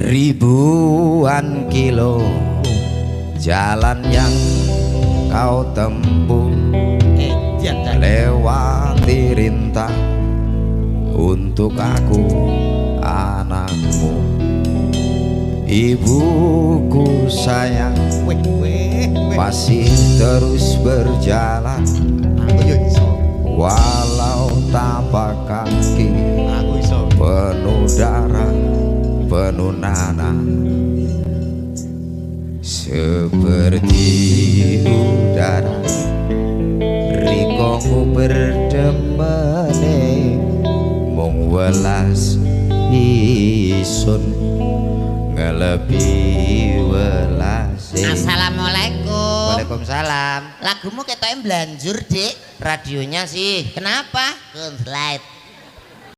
Ribuan kilo jalan yang kau tempuh, lewati rintang untuk aku anakmu. Ibuku sayang masih terus berjalan, walau tapak kaki penuh darah, penuh nanah. Seperti udara rikomu berdemene, mung welas isun ngelebi welase. Assalamualaikum. Waalaikumsalam. Lagumu ketoknya belanjur, Dik. Radionya sih. Kenapa? Konslet.